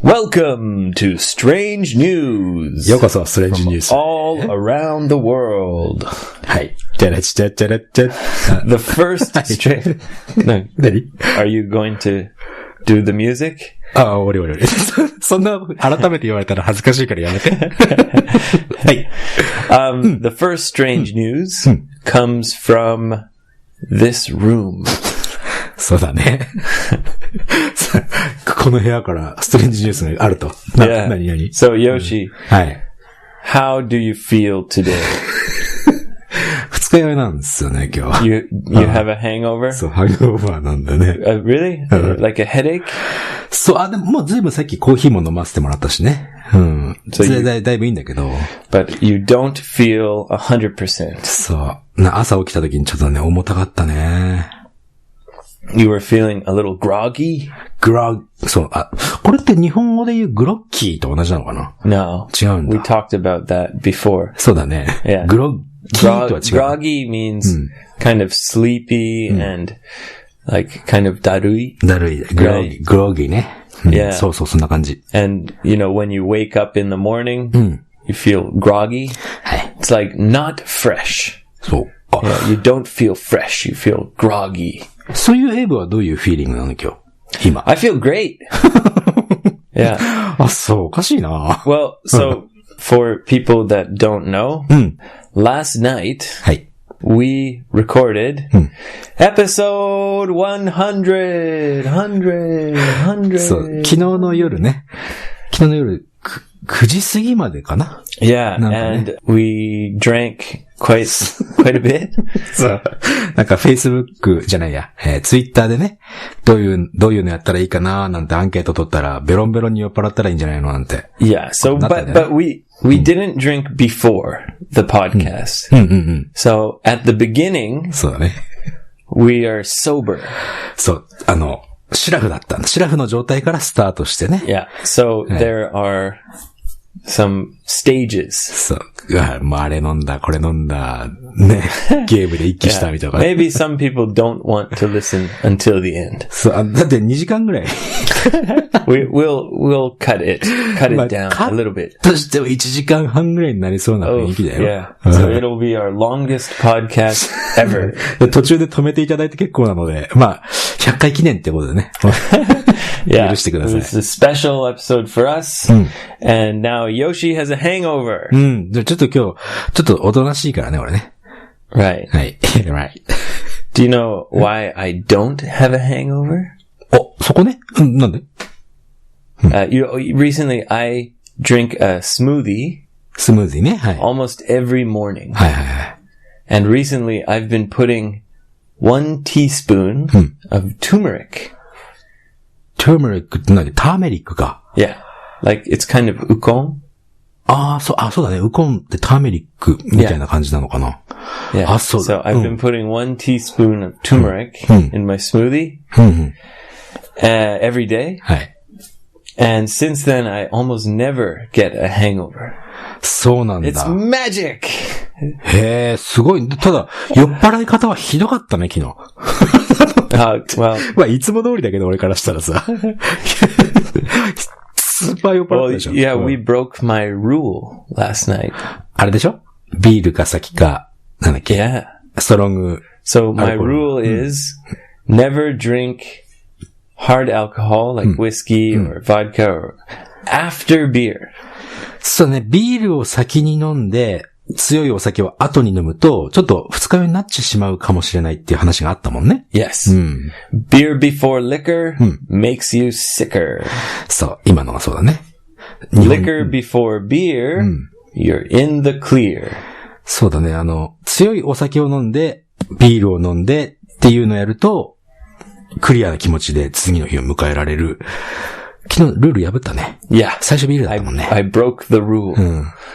Welcome to Strange News. ようこそ、ストレンジニュース。All around the world. はい。じゃらちゃちゃらちゃ。The first strange... No. 何 Are you going to do the music? 終わり。そんな、改めて言われたら恥ずかしいからやめて。はい。The first strange news comes from this room. そうだね。この部屋からストレンジニュースがあると。Yeah. 何 So, Yoshi, はい。how do you feel today? 二日酔いなんですよね、今日。You have a hangover? そう、ハングオーバーなんだね。Really? Like a headache? そう、でももうずいぶんさっきコーヒーも飲ませてもらったしね。うん。それだいぶいいんだけど。But you don't feel 100%. そう。朝起きた時にちょっとね、重たかったね。You were feeling a little groggy? そう、これって日本語で言うグロッキーと同じなのかな No. 違うんだ。We talked about that before. そうだね。Yeah. グロッキーとは違う。Groggy means kind of sleepy and like kind of だるい。グロッギーね。Yeah. そう、そんな感じ。And, you know, when you wake up in the morning, you feel groggy. はい。It's like not fresh. そう。Yeah, you don't feel fresh. You feel groggy. そういうエイブはどういうフィーリングなの今日今。I feel great. Yeah. そう、おかしいな。Well, so for people that don't know, last night, はい。we recorded episode 100. そう、昨日の夜ね。昨日の夜、9時過ぎまでかな。Yeah, and we drank quite a bit. そう。なんか Facebook じゃないや、Twitter でね、どういうのやったらいいかななんてアンケート取ったら、ベロンベロンに酔っ払ったらいいんじゃないのなんて。Yeah, so, but we didn't drink before the podcast. So, at the beginning, そうだね。we are sober. そう、シラフだったんだ。シラフの状態からスタートしてね。Yeah, so there are some stages. そう。もうあれ飲んだ、これ飲んだ、ね。ゲームで一気したみたいな。Maybe some people don't want to listen until the end. そう、だって2時間ぐらい。we'll cut it down a little bit. としては1時間半ぐらいになりそうな雰囲気だよ。Yeah. So it'll be our longest podcast ever. 途中で止めていただいて結構なので、まあ、100回記念ってことでね。Yeah, 許してください。It's a special episode for us. And now Yoshi has a hangover. じゃあちょっと今日、ちょっとおとなしいからね、俺ね。Right. はい。right. Do you know why I don't have a hangover? そこね。なんでrecently I drink a smoothie. スムージーね。はい。Almost every morning. はい。And recently I've been putting 1 teaspoon of turmeric. turmeric って何？ターメリックか。Yeah. Like it's kind of ukon. そうだね。ウコンってターメリックみたいな感じなのかな。Yeah. そうだ。So I've been putting 1 teaspoon of turmeric in my smoothie every day. はい。And since then I almost never get a hangover. そうなんだ。It's magic! へー、すごい。ただ、酔っ払い方はひどかったね、昨日。well, まあ、いつも通りだけど、俺からしたらさ。スーパー酔っ払ったでしょ。yeah, we broke my rule last night. あれでしょ？ビールか先か、なんだっけ？ Yeah. ストロング。So my rule is never drink hard alcohol like whiskey or vodka or after beer. そうね、ビールを先に飲んで、強いお酒を後に飲むと、ちょっと二日酔いになってしまうかもしれないっていう話があったもんね。Yes. Beer before liquor makes you sicker. そう、今のはそうだね。Liquor before beer, you're in the clear. そうだね、強いお酒を飲んで、ビールを飲んでっていうのをやると、クリアな気持ちで次の日を迎えられる。昨日ルール破ったね。Yeah. 最初ビールだったもんね。I broke the rule.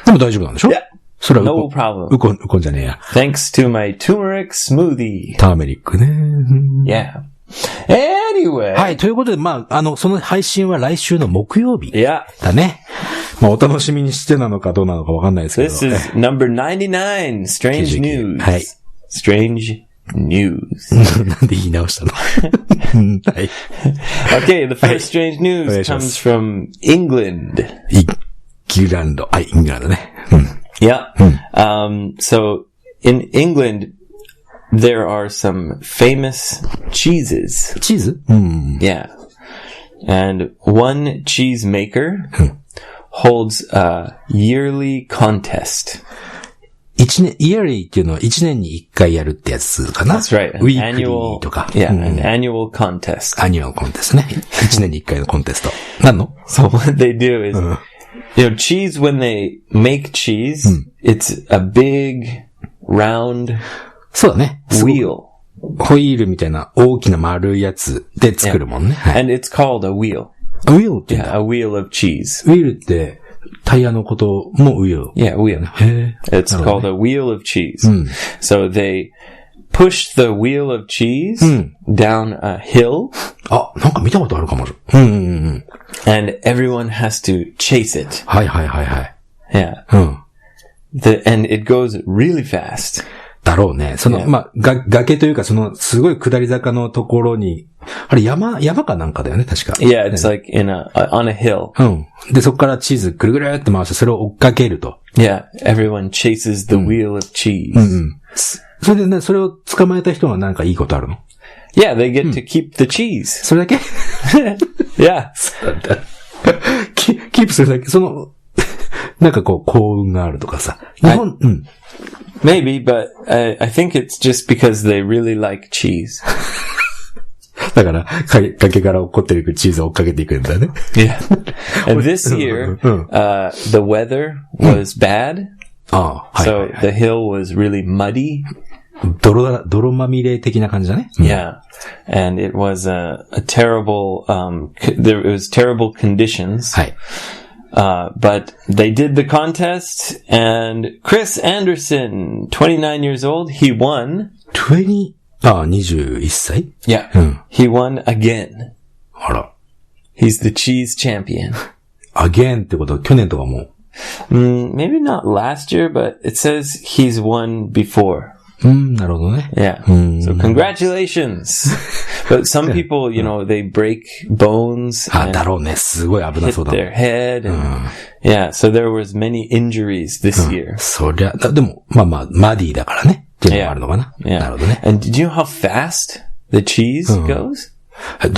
でも大丈夫なんでしょ？ Yeah. それはNo problem. ウコンじゃねえや。Thanks to my turmeric smoothie. ターメリックね。Yeah. Anyway. はい、ということで、まあ、その配信は来週の木曜日。Yeah. だね。まあ、お楽しみにしてなのかどうなのかわかんないですけど。This is number 99, Strange News. はい。Strange news. なんで言い直したのはい。Okay, the first strange news comes from England. イングランドね。Yeah. So in England, there are some famous cheeses. チーズYeah. And one cheese maker holds a yearly contest. yearly っていうのは1年に1回やるってやつかな That's right. An weekly とか。an annual contest. アニュアルコンテストね。1年に1回のコンテスト。何の So what they do is, cheese, when they make cheese, it's a big, round そうだね。wheel. ホイールみたいな大きな丸いやつで作るもんね。はい、And it's called a wheel. A wheel って言うんだ。Yeah, a wheel of cheese. ウィールってタイヤのこともウィール。Yeah, wheel. へー It's called a wheel of cheese. So they push the wheel of cheese down a hill. あ、なんか見たことあるかも。And everyone has to chase it. はいはいはいはい。Yeah. And it goes really fast. だろうね。崖というか、すごい下り坂のところに、あれ山かなんかだよね、確か。Yeah, it's like on a hill. で、そこからチーズぐるぐるって回して、それを追っかけると。Yeah, everyone chases the wheel of cheese. それでね、それを捕まえた人はなんかいいことあるの？ Yeah, they get to keep the cheese. それだけYeah. キープするだけなんかこう、幸運があるとかさ。日本、Maybe, but I think it's just because they really like cheese. だから、崖から落っこっていくチーズを追っかけていくんだよね。Yeah. And this year, the weather was bad. So the hill was really muddy. 泥まみれ的な感じだね。Yeah. And it was a terrible, there was terrible conditions. はい。But they did the contest, and Chris Anderson, 29 years old, he won. 21歳 Yeah. He won again. あら。 He's the cheese champion. again ってことは去年とかも。Maybe not last year, but it says he's won before. なるほどね。Yeah. So congratulations. But some people, they break bones. だろうね。すごい危なそうだ。hit their head. And, yeah. So there was many injuries this year. そりゃ、でも、マディだからね。っていうのがあるのかな。Yeah. なるほどね。And did you know how fast the cheese goes?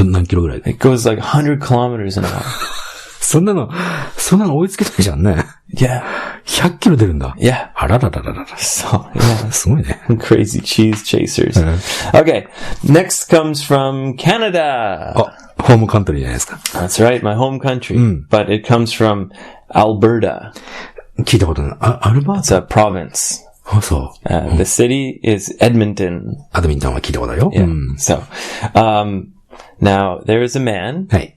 何キロぐらい It goes like 100 kilometers an hour. そんなの追いつけないじゃんね。Yeah. 100キロ出るんだ。Yeah. あららららら。So, yeah. すごいね。Crazy cheese chasers. Okay. Next comes from Canada. ホームカントリーじゃないですか。That's right. My home country. But it comes from Alberta. 聞いたことない。アルバー It's a province. そう。The city is Edmonton. アドミントンは聞いたことあるよ。Yeah. So, now there is a man. はい。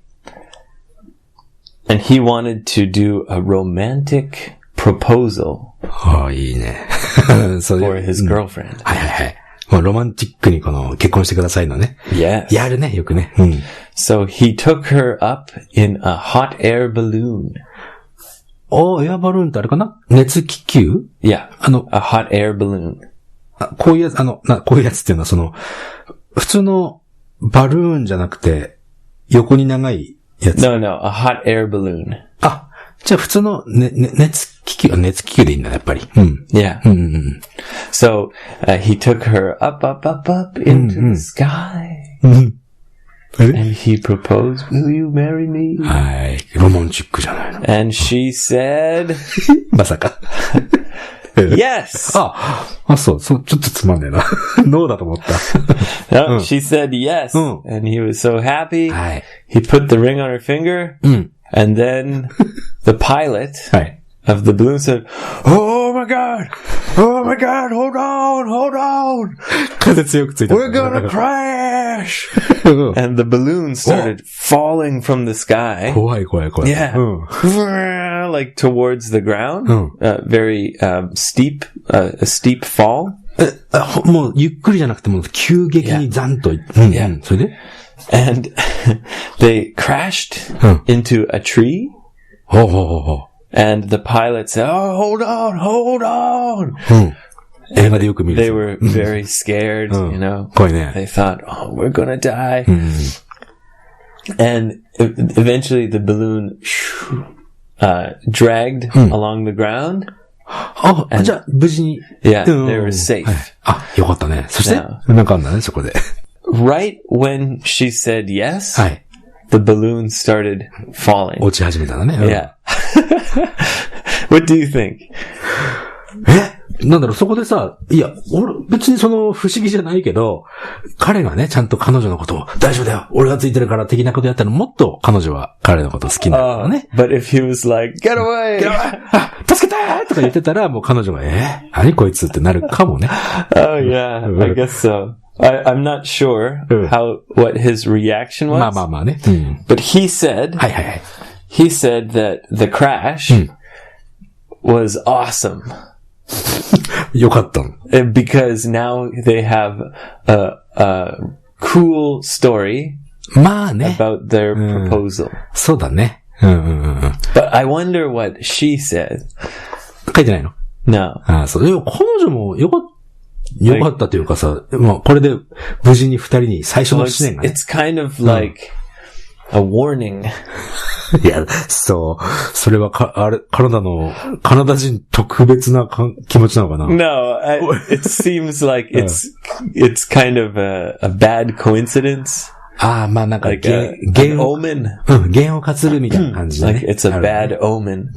And he wanted to do a romantic proposal いいね。for his girlfriend. はいはいはい。もうロマンチックに結婚してくださいのね。Yes. やるね、よくね。So he took her up in a hot air balloon. エアバルーンってあれかな？熱気球？ Yeah. A hot air balloon. こういうやつ、こういうやつっていうのは普通のバルーンじゃなくて、横に長いやつ。No, a hot air balloon. じゃあ普通の、熱気球でいいんだね、やっぱり。Yeah. So, he took her up into the sky. And he proposed, will you marry me? はい。ロマンチックじゃないの。And she said, まさか。Yes! そう、ちょっとつまんねえな。ノーだと思った。No, she said yes. And he was so happy. はい。He put the ring on her finger. And then the pilot はい。 of the balloon said, Oh my God, hold on. 風強くついた。We're gonna crash. And the balloon started falling from the sky. 怖い。Yeah. Like towards the ground. Very steep, a steep fall. もうゆっくりじゃなくても急激にザンと。それで And they crashed into a tree. And the pilot said, Oh, hold on. 映画でよく見る。They were very scared, you know. 怖いね。They thought, oh, we're gonna die. And eventually the balloon dragged along the ground. じゃあ、無事に。Yeah, they were safe. よかったね。そして、なんかあんだね、そこで。Right when she said yes, the balloon started falling. 落ち始めたんだね。Yeah. What do you think? なんだろう、そこでさ、いや、俺、別にその不思議じゃないけど、彼がね、ちゃんと彼女のことを、大丈夫だよ、俺がついてるから的なことやったら、もっと彼女は彼のこと好きなんだよね。But if he was like, get away! 助けてとか言ってたら、もう彼女が、何こいつってなるかもね。Oh yeah, I guess so. I'm not sure what his reaction was. まあね。But he said, he said that the crash was awesome. よかったの。Because now they have a cool story まあね。 about their proposal. そうだね。But I wonder what she said. 書いてないの？ No. そう。彼女もよかったというかさ、まあ、これで無事に二人に最初の試練がね。It's kind of like a warning. いや、そう。それはカナダ人特別な気持ちなのかな？ No, it seems like it's kind of a bad coincidence. まあなんか、like an omen. 弦を担るみたいな感じだね。Like it's a bad omen.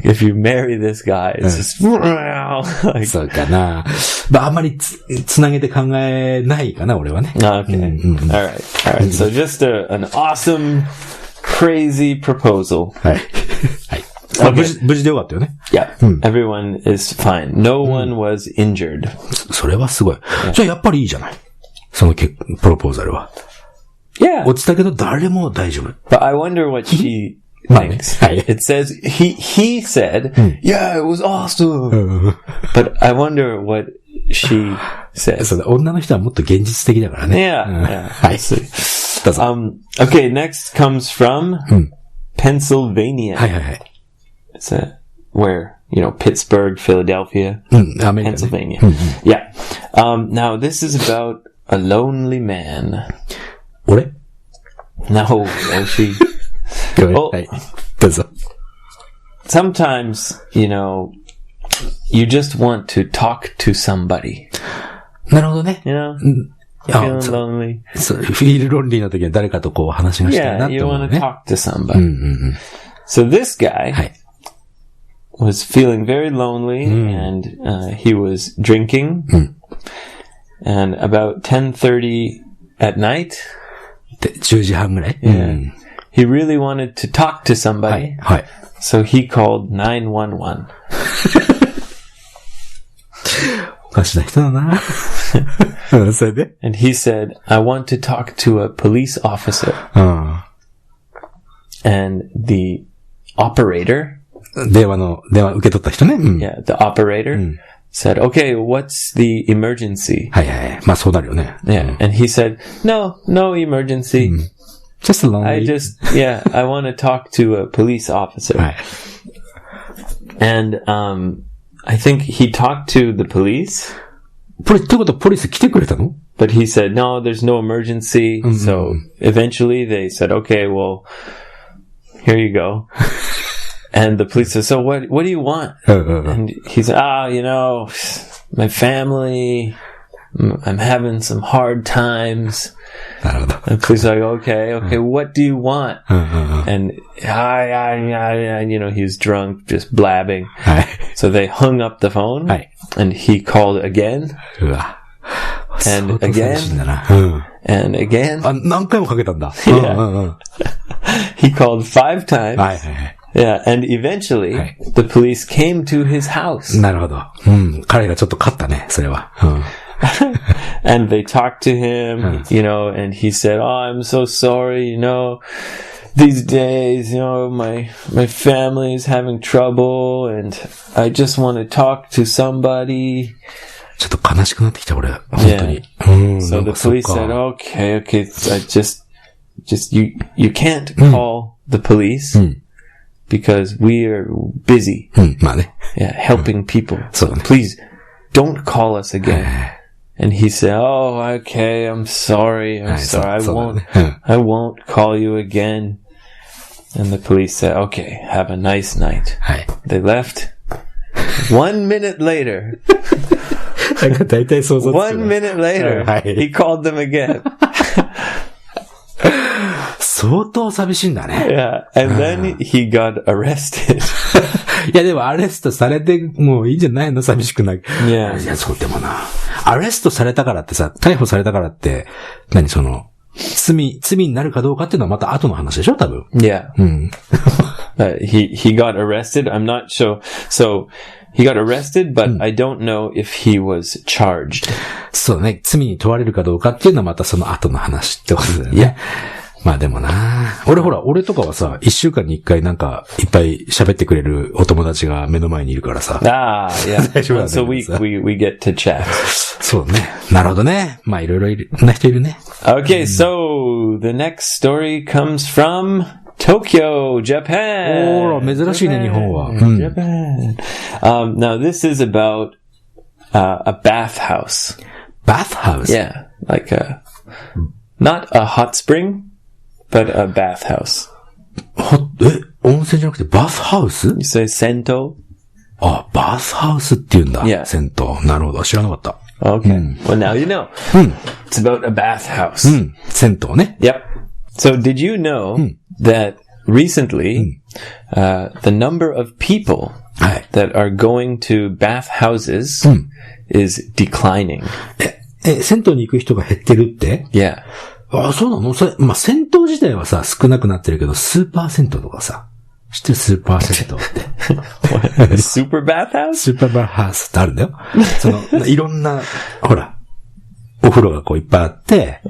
If you marry this guy, it's just, like, そうかな。まあ、あんまりつなげて考えないかな、俺はね。Okay. Alright. So just an awesome, crazy proposal. はい。はい。無事でよかったよね。Yeah. Everyone is fine. No one was injured. それはすごい。じゃあやっぱりいいじゃない。そのプロポーザルは。Yeah. 落ちたけど誰も大丈夫。But I wonder what she thinks. It says, he said, yeah, it was awesome. But I wonder what she said. そうだ、女の人はもっと現実的だからね。Yeah. はい。どうぞ。Okay, next comes from Pennsylvania. はいはいはい。It's where, Pittsburgh, Philadelphia, Pennsylvania. Yeah. Now this is about a lonely man. 俺？ No, she. Oh, はい。どうぞ。Sometimes, you just want to talk to somebody. なるほどね。Feeling lonely. そう、フィールロンリーな時は誰かとこう話がしたいなって思うね。Yeah, you want to talk to somebody. So this guy was feeling very lonely and he was drinking. And about 10:30 at night. 10時半ぐらい He really wanted to talk to somebody. はい。So he called 911. おかしな人だな。それで And he said, I want to talk to a police officer. And the operator, 電話受け取った人ね。yeah, the operator said, okay, what's the emergency? はいはい。まあそうなるよね。Yeah. And he said, no emergency. Just lonely. I want to talk to a police officer. はい。And, I think he talked to the police. ってことはポリス来てくれたの But he said, no, there's no emergency. So eventually they said, okay, well, here you go. And the police said, so what do you want? And he said, my family, I'm having some hard times. なるほど。And the police are like, okay, what do you want? And he's drunk, just blabbing. はい。So they hung up the phone. はい。And he called again. うわ。And 相当寂しいんだな。and again. 何回もかけたんだ。He called 5 times. はいはいはい。Yeah, and eventually, the police came to his house. なるほど。彼がちょっと勝ったね、それは。And they talked to him, and he said, oh, I'm so sorry, these days, my family is having trouble, and I just want to talk to somebody. ちょっと悲しくなってきた、俺。本当に。So the police said, okay, I just you can't call the police because we are busy. まあね。Yeah, helping people. So, Please don't call us again. And he said, oh, okay, I'm sorry. I'm sorry. I won't call you again. And the police said, okay, have a nice night. They left. 1 minute later. 大体想像つく。1 minute later, he called them again. 相当寂しいんだね。Yeah, and then he got arrested. いやでもアレストされてもういいんじゃないの？寂しくない。Yeah. いや、そうでもな。アレストされたからってさ、逮捕されたからって、罪になるかどうかっていうのはまた後の話でしょ？多分。Yeah. He got arrested. I'm not sure. So, he got arrested, but I don't know if he was charged. そうね。罪に問われるかどうかっていうのはまたその後の話ってことだよね。まあでもな、俺とかはさ、1週間に1回なんかいっぱい喋ってくれるお友達が目の前にいるからさ。Ah, yeah. Once a week we get to chat. そうね。なるほどね。まあいろいろな人いるね。Okay, so the next story comes from Tokyo, Japan. おー、珍しいね、日本は。Japan. Now this is about a bathhouse. Bathhouse? Yeah, like not a hot spring.But a bathhouse. 温泉じゃなくてバスハウス？ You say sento? あ、バスハウスって言うんだ。Yeah. 銭湯。なるほど。知らなかった。Okay. Well, now you know. It's about a bathhouse. 銭湯ね。Yep. So did you know that recently, the number of people that are going to bathhouses is declining? 銭湯に行く人が減ってるって？ Yeah. あ、そうなの？それ、まあ、銭湯自体はさ、少なくなってるけど、スーパー銭湯とかさ、知ってるスーパー銭湯って。Super bathhouse? スーパーバーハウスってあるんだよ。いろんな、ほら、お風呂がこういっぱいあって、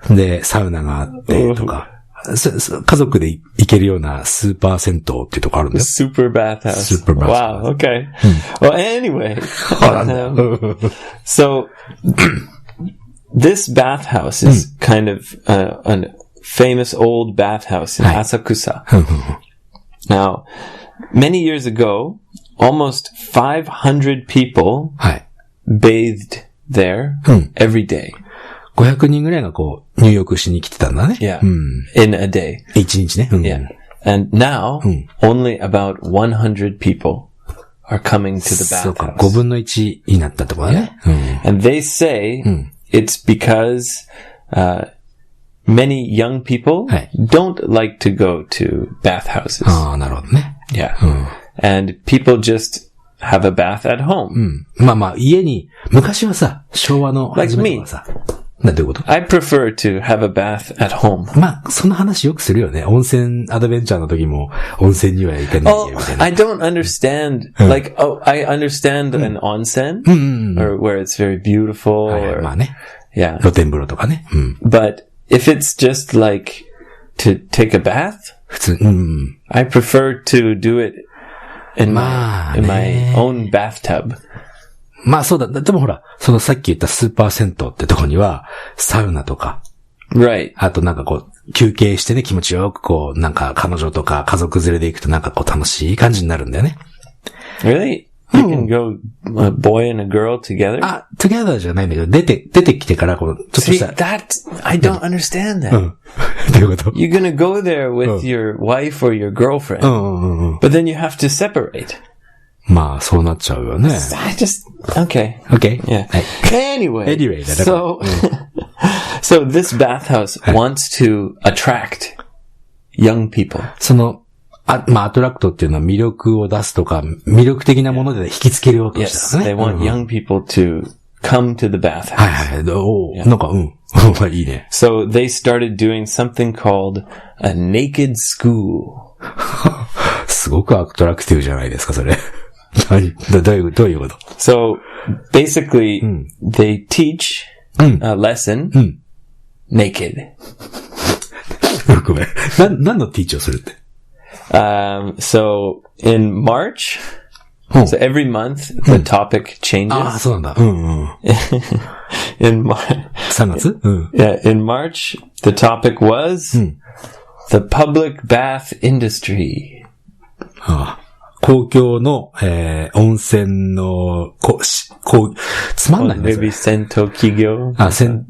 で、サウナがあってとか、家族で行けるようなスーパー銭湯っていうとこあるんだよ。Super bathhouse. Super bathhouse. Wow, okay. Well, anyway. So, this bathhouse is kind of a famous old bathhouse in Asakusa. Now, many years ago, almost 500 people bathed there every day. 500人ぐらいがこう、入浴しに来てたんだね。Yeah. In a day. 1日ね。Yeah. And now, only about 100 people are coming to the bathhouse. そうか、5分の1になったってことだね。And they say it's because many young people don't like to go to bathhouses. ああ、なるほどね。Yeah. And people just have a bath at home. まあまあ、家に、昔はさ、昭和の初めとかさ、どういうこと？ I prefer to have a bath at home. まあ、その話よくするよね。温泉アドベンチャーの時も、温泉には行かないよみたいな。I don't understand, like, I understand an onsen, or where it's very beautiful, or, まあね。yeah. 露天風呂とかね。But if it's just like to take a bath, 普通、I prefer to do it in my own bathtub. まあそうだ。でもほら、そのさっき言ったスーパー銭湯ってとこには、サウナとか。Right. あとなんかこう、休憩してね、気持ちよくこう、なんか彼女とか家族連れで行くとなんかこう楽しい感じになるんだよね。Really? You can go a boy and a girl together? あ、together じゃないんだけど、出てきてからこう、ちょっとした。See, I don't understand that. どういうこと？ You're gonna go there with your wife or your girlfriend. But then you have to separate. まあ、そうなっちゃうよね。Okay. Okay. Yeah. Anyway, だから。so this bathhouse wants to attract young people. まあ、アトラクトっていうのは魅力を出すとか、魅力的なもので引きつけるようとしたね。Yes, they want young people to come to the bathhouse. はいはい。なんか、いいね。So they started doing something called a Naked School. すごくアトラクティブじゃないですか、それ。どういうこと？ So basically, they teach a lesson naked. ごめん。何のティーチをするって？So in March, so every month the topic changes. ああ、そうなんだ。in 3月Yeah, in March, the topic was the public bath industry. ああ、公共の、温泉の、つまんないね。maybe 銭湯企業。銭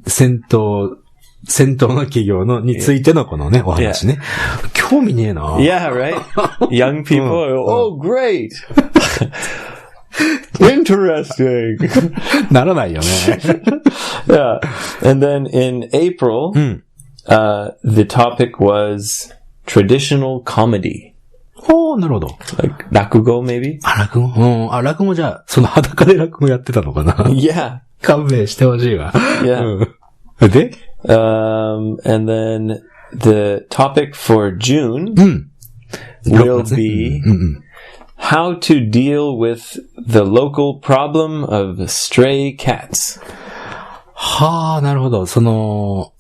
湯の企業のについてのこのね、お話ね。興味ねえな。Yeah, right? Young people, oh, great! Interesting! ならないよね。Yeah. And then in April, the topic was traditional comedy. おー、なるほど。Like, 落語 maybe? 落語落語じゃあ、その裸で落語やってたのかな。Yeah. 勘弁してほしいわ。Yeah. でand then the topic for June will be how to deal with the local problem of stray cats. はあ、なるほど。その、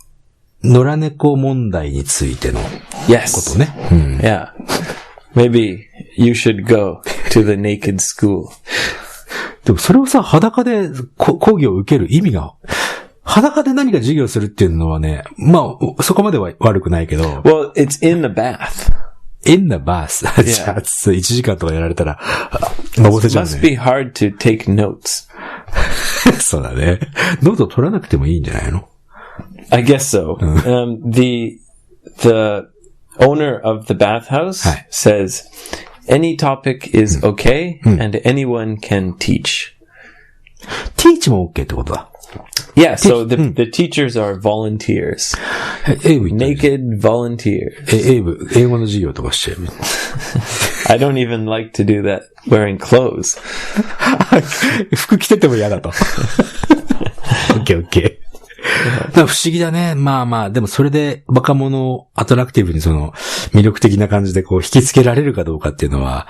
野良猫問題についてのことね。Yeah. Maybe you should go to the Naked School. でもそれをさ、裸で講義を受ける意味が、裸で何か授業するっていうのはね、まあ、そこまでは悪くないけど。Well, it's in the bath. In the bath. じゃあ、1時間とかやられたら、のぼせちゃうね。It must be hard to take notes. そうだね。ノート取らなくてもいいんじゃないの？ I guess so. The owner of the bathhouse says, any topic is okay and anyone can teach. teach も OK ってことだ。Yeah, so the teachers are volunteers. Naked volunteers. 英語の授業とかしちゃう。I don't even like to do that wearing clothes. 服着てても嫌だと。OK。不思議だね。まあまあ、でもそれで若者をアトラクティブにその魅力的な感じでこう引きつけられるかどうかっていうのは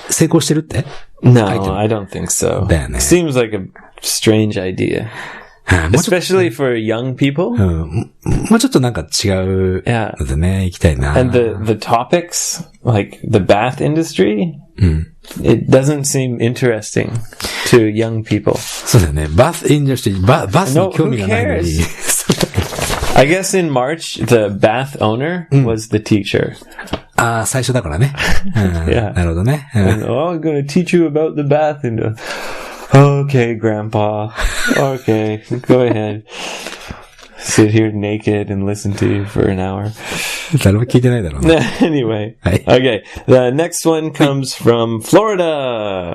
成功してるって？ No, I don't think so. だよね。Seems like a strange idea. Especially for young people. もうちょっとなんか違うのでね、行きたいな。And the topics, like the bath industry, it doesn't seem interesting to young people. そうだよね。バスインダストリー、バスに興味がないのに。I guess in March, the bath owner was the teacher. ああ、最初だからね。Yeah. なるほどね。And, I'm going to teach you about the bath industry. Okay, Grandpa. Okay, go ahead. Sit here naked and listen to you for an hour. 誰も聞いてないだろうね。Anyway. Okay, the next one comes from Florida.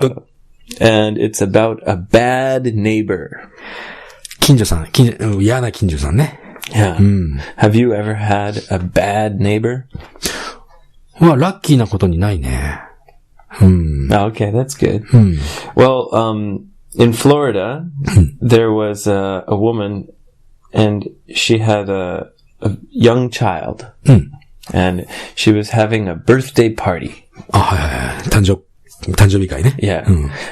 And it's about a bad neighbor. 近所さん、嫌な近所さんね。Yeah. Have you ever had a bad neighbor? まあ、ラッキーなことにないね。Okay, that's good. Well, in Florida, there was a woman, and she had a young child, and she was having a birthday party. あ、はいはいはい。誕生日会ね。Yeah.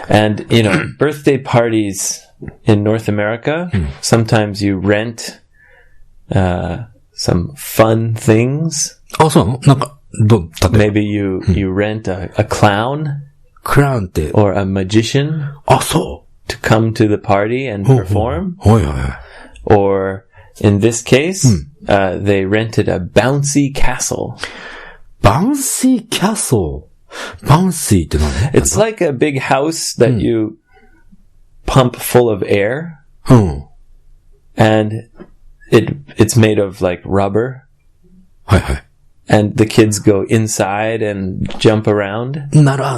And, you know, birthday parties in North America, sometimes you rent some fun things. あ、そうなの？なんか、Maybe you rent a clown. クラウンって。 Or a magician. あ、そう。 To come to the party and perform. はいはい。Or, in this case, they rented a bouncy castle. Bouncy castle? Bouncy って何？ It's like a big house that you pump full of air. And it's made of like rubber. はいはい。And the kids go inside and jump around.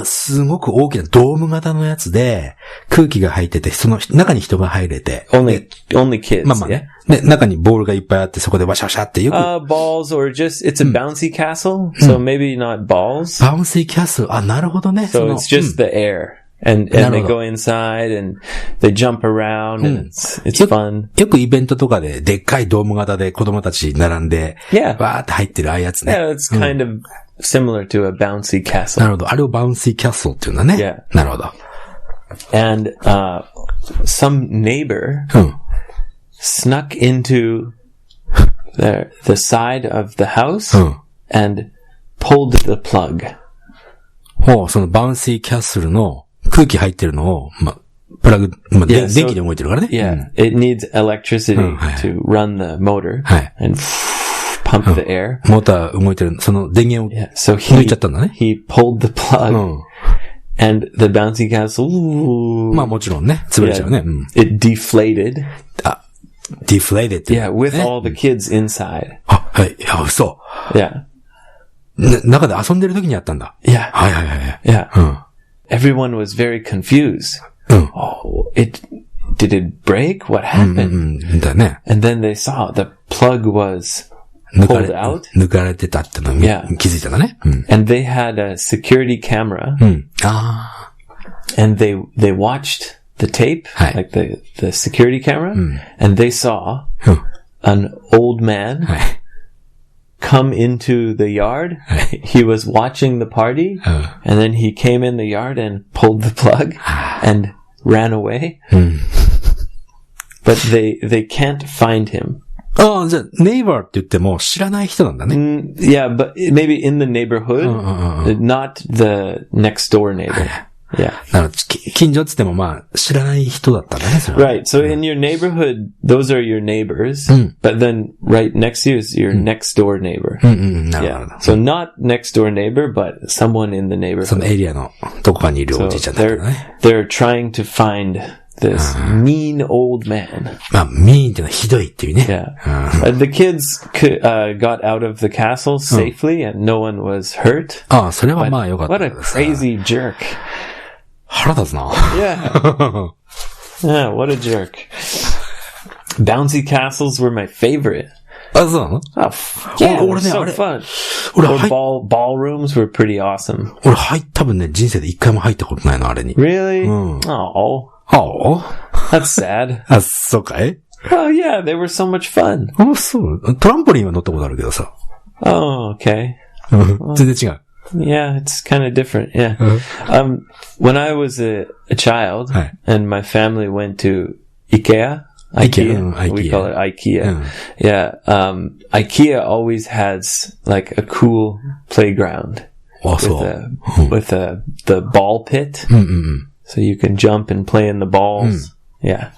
すごく大きなドーム型のやつで、空気が入ってて、その中に人が入れて。Only kids. まあまあね。で、中にボールがいっぱいあって、そこでワシャワシャってよく。balls or just, it's a bouncy castle. So maybe not balls. Bouncy castle. あ、なるほどね。So it's just the air. And they go inside and they jump around and it's fun. よくイベントとかででっかいドーム型で子供たち並んで、わーって入ってるああいうやつね。Yeah, it's kind of similar to a bouncy castle. なるほど。あれをバウンシーキャッスルっていうんだね。Yeah. なるほど。And, some neighbor snuck into the side of the house and pulled the plug. ほう、そのバウンシーキャッスルの空気入ってるのを、プラグ、電気で動いてるからね。Yeah, it needs electricity to run the motor and pump the air. モーター動いてる、その電源を抜いちゃったんだね。He pulled the plug And the bouncy castle, まあもちろんね、潰れちゃうね。it deflated. deflated. Yeah, with all the kids inside. はい。いや、嘘。Yeah. 中で遊んでる時にやったんだ。Yeah. はいはいはい。Yeah. Everyone was very confused. Oh, did it break? What happened? だね。And then they saw the plug was pulled out. 抜かれてたってのに気づいたんだね。And they had a security camera. And they watched the tape, like the security camera, and they saw an old man come into the yard. He was watching the party, and then he came in the yard and pulled the plug and ran away. But they can't find him. ああ、じゃあ、neighbor って言っても知らない人なんだね。Yeah, but maybe in the neighborhood, not the next door neighbor. Yeah. なるほど。近所って言ってもまあ、知らない人だったんだね、それは。Right. So in your neighborhood, those are your neighbors, but then right next to you is your next door neighbor. なるほど。So not next door neighbor, but someone in the neighborhood. そのエリアのどこかにいるおじいちゃんだったね。They're trying to find this mean old man. まあ、mean ってのはひどいっていうね。Yeah. The kids got out of the castle safely and no one was hurt. ああ、それはまあよかった。What a crazy jerk. 腹立つな。Yeah. Yeah, what a jerk. Bouncy castles were my favorite. あ、そうなの？ Oh, yeah, it was so fun. Or ballrooms were pretty awesome. 俺多分ね、人生で一回も入ったことないの、あれに。Really? Oh. Oh? That's sad. あ、そうかい？ Oh, yeah, they were so much fun. あ、そう。トランポリンは乗ったことあるけどさ。Oh, okay. 全然違う。Yeah, it's kind of different. Yeah. When I was a child and my family went to IKEA, we call it IKEA. Yeah. IKEA always has like a cool playground with the ball pit. So you can jump and play in the balls. Yeah.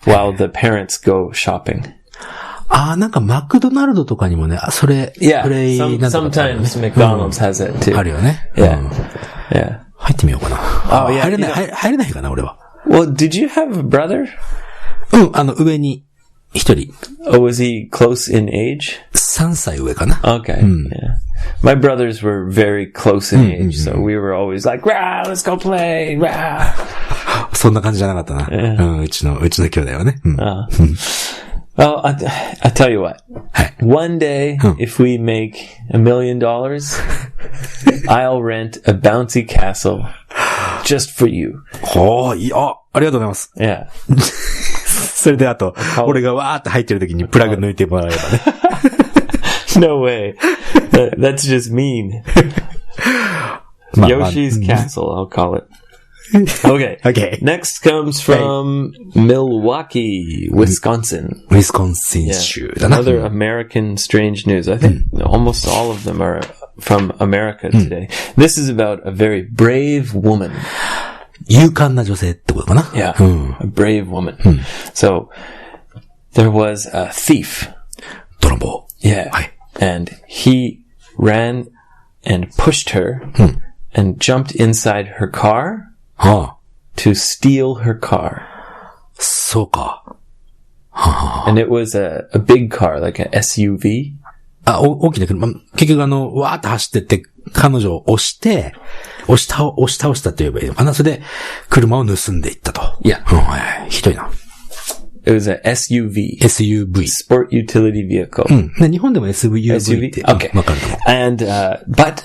While the parents go shopping. ああ、なんかマクドナルドとかにもね、それ、Yeah, プレイなんとか、sometimes McDonald's has it too. あるよね。Yeah. Yeah. 入ってみようかな。Oh, yeah. 入れないかな、俺は。Well, did you have a brother? 上に一人。Oh, was he close in age? 3歳上かな。Okay. Yeah. My brothers were very close in age, so we were always like, "Rah, let's go play!" Rah. そんな感じじゃなかったな。うちの兄弟はね。Well, I tell you what. One day, if we make $1 million, I'll rent a bouncy castle just for you. ありがとうございます。Yeah. それであと、俺がわーって入ってる時にプラグ抜いてもらえばね。No way. That's just mean. Yoshi's Castle, I'll call it. Okay. Next comes from Milwaukee, Wisconsin. Wisconsin 州だな。Another American strange news. I think almost all of them are from America today. This is about a very brave woman. 勇敢な女性ってことかな。Yeah, a brave woman. So, there was a thief. 泥棒。Yeah. And he ran and pushed her and jumped inside her car to steal her car. そうか。And it was a big car, like an SUV. 大きな車。結局わーって走ってって、彼女を押し倒したと言えばいいのかな。それで、車を盗んでいったと。Yeah. ひどいな。It was an SUV. Sport Utility Vehicle. で日本でも SUV って。Okay. わかると思う。And, but,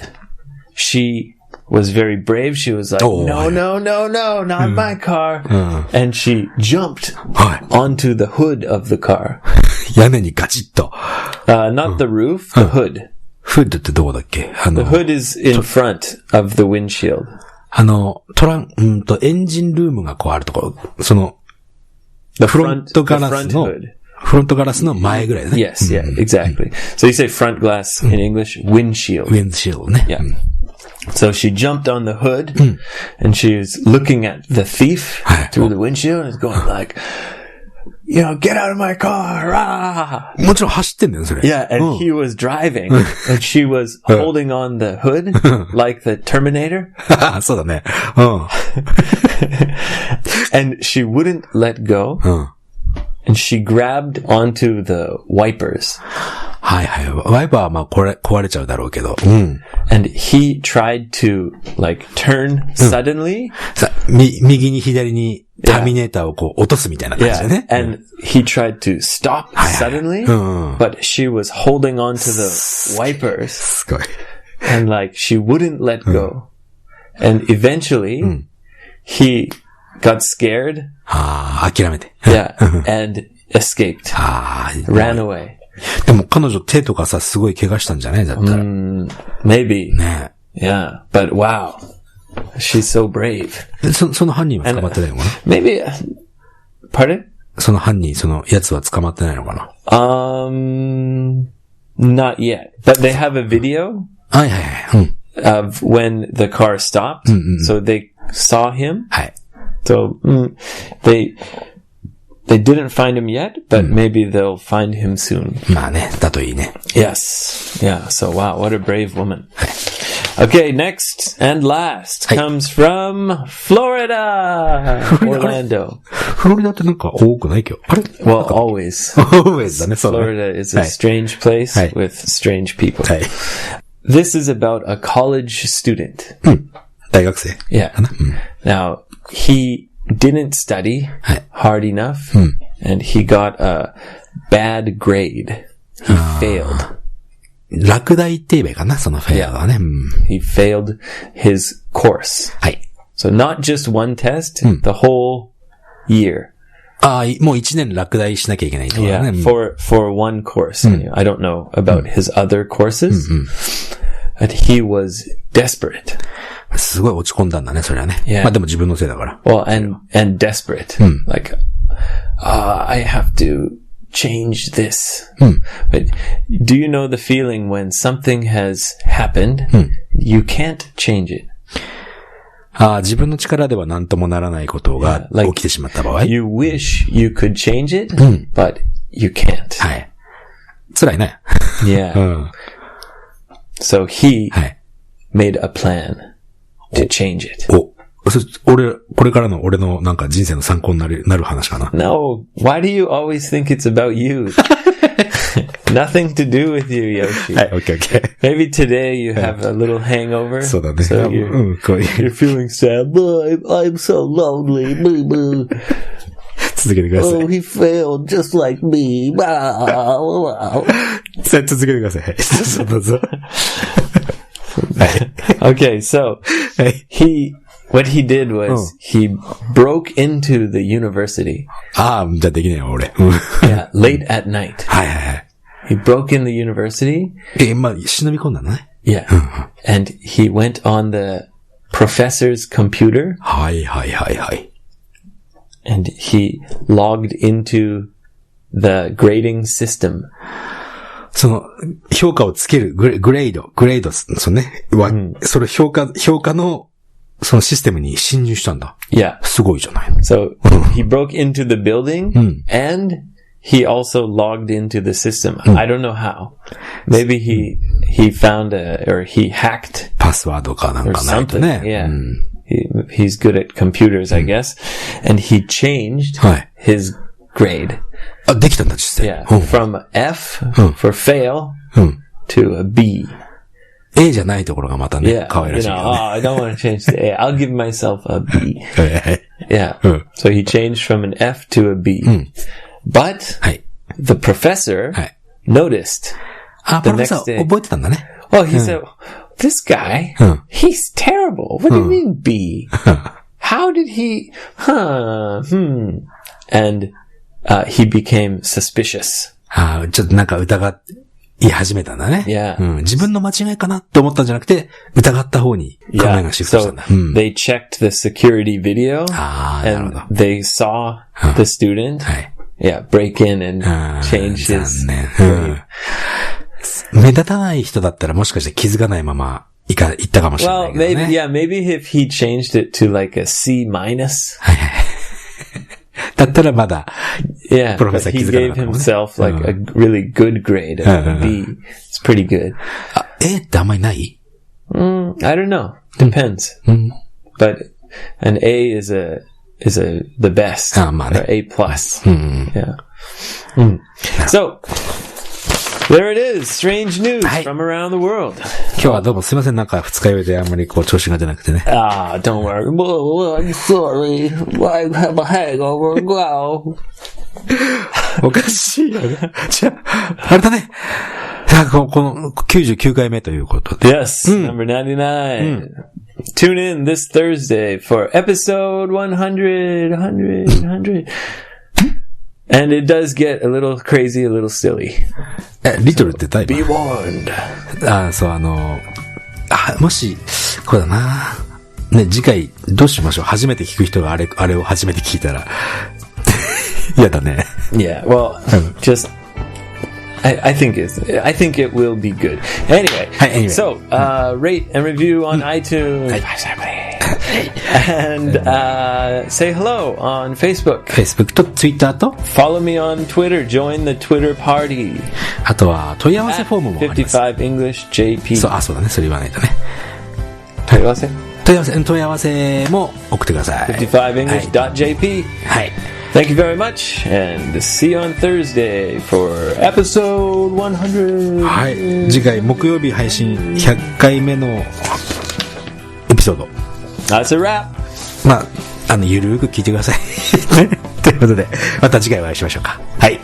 she was very brave. She was like, no, not my car. And she jumped onto the hood of the car. 屋根にガチッと。Not the roof, the hood. フッドってどこだっけ？ The hood is in front of the windshield. エンジンルームがこうあるところ、フロントガラスの前ぐらいだね。Yes, yeah, exactly. So you say front glass in English, windshield. Windshield ね。Yeah. So she jumped on the hood and she was looking at the thief through the windshield and going like, get out of my car, rah! もちろん走ってんだよ、それ。Yeah, and he was driving, and she was holding on the hood, like the Terminator. そうだね。And she wouldn't let go, and she grabbed onto the wipers. はいはい。ワイパーはまあ壊れちゃうだろうけど。And he tried to, like, turn suddenly. 右に左にターミネーターをこう落とすみたいな感じでね。And he tried to stop suddenly, but she was holding on to the wipers. すごい。And, like, she wouldn't let go. And eventually, he got scared. 諦めて。Yeah. And escaped. Ran away. でも彼女手とかさ、すごい怪我したんじゃないだったら。Maybe. ね Yeah. But wow. She's so brave. その犯人は捕まってないのかな Maybe, pardon? その犯人、そのやつは捕まってないのかな Not yet. But they have a video はいはいはい。of when the car stopped. So they saw him. はい。So they didn't find him yet, but maybe they'll find him soon. まあね、だといいね。Yes. Yeah. So wow, what a brave woman. Okay, next and last comes from Florida, Orlando. フロリダってなんか多くない今日。あれ Well, always. always だね、そうだね。Florida is a strange place with strange people. はい。This is about a college student. 大学生。Yeah. Now, he didn't study hard enough, and he got a bad grade. He failed. 落第って言えばいいかな、そのフェアはね。He failed his course. はい。So not just one test, the whole year. もう1年落第しなきゃいけないってことだね。for one course. I don't know about his other courses, but he was desperate. すごい落ち込んだんだね、それはね。Yeah. まあでも自分のせいだから。Well, and desperate. Like, I have to change this. But do you know the feeling when something has happened, you can't change it? 自分の力では何ともならないことが起きてしまった場合。You wish you could change it, but you can't. はい。辛いね。Yeah. So he made a plan to change it. これからの俺のなんか人生の参考になる話かな。No, why do you always think it's about you? Nothing to do with you, Yoshi. はい、OK. Maybe today you have a little hangover. そうだね。So you're feeling sad. I'm so lonely. Boo boo. 続けてください。Oh, he failed just like me. 続けてください。どうぞ。Okay, so what he did was he broke into the university. じゃあできねえよ、俺。Yeah, late at night. はいはいはい。He broke in the university. まあ、忍び込んだのね。Yeah. And he went on the professor's computer. はいはいはいはい。And he logged into the grading system. その、評価をつける、グレード、そのね、それ評価の、そのシステムに侵入したんだ。Yeah. すごいじゃないの。So, he broke into the building, and he also logged into the system. I don't know how. Maybe he found or he hacked. パスワードかなんかないとね。Yeah. He's good at computers, I guess. And he changed his grade. できたんだ、実際。Yeah. From F for fail to a B. A じゃないところがまたね、可愛らしいよね。I don't want to change to A. I'll give myself a B. Yeah. So he changed from an F to a B. But the professor noticed the next day. 覚えてたんだね。Well, he said, this guy, he's terrible. What do you mean B? How did he, And he became suspicious. ちょっとなんか疑い始めたんだね。Yeah. 自分の間違いかなって思ったんじゃなくて、疑った方に考えがシフトしたんだ。So they checked the security video, なるほど。 and they saw the student, break in and change his grade. 目立たない人だったらもしかして気づかないまま行ったかもしれないけどね。Well, maybe if he changed it to like a C minus. だったらまだ Yeah, プロフェッサー but 気 he づかな gave かったもんね。 himself like a really good grade, a B. It's pretty good. あ、A ってあんまりない I don't know. Depends. But an A is the best. あ、まあね。Or A plus. Yeah. So, there it is. Strange news from around the world. 今日はどうもすいません。なんか二日酔いであんまりこう調子が出なくてね。Ah, don't worry. Well, I'm sorry. I have a hangover. Wow. おかしいよね。じゃあ、あれだね。この99回目ということで。Yes, number 99. Tune in this Thursday for episode 100. And it does get a little crazy, a little silly. リトルってタイプ Be warned. そう、もし、こうだな。ね、次回どうしましょう。初めて聞く人があれを初めて聞いたら。嫌だね。Yeah, well, just... I think it will be good. Anyway, so rate and review on iTunes, and say hello on Facebook. Facebook と Twitter と Follow me on Twitter. Join the Twitter party. あとは問い合わせフォームもあります。55 English JP. そうだね。それ言わないとね。問い合わせも送ってください。55english.jp. はい。Thank you very much, and see you on Thursday for episode 100. はい。次回木曜日配信100回目のエピソード。That's a wrap. まあ、ゆるーく聞いてください。ということで、また次回お会いしましょうか。はい。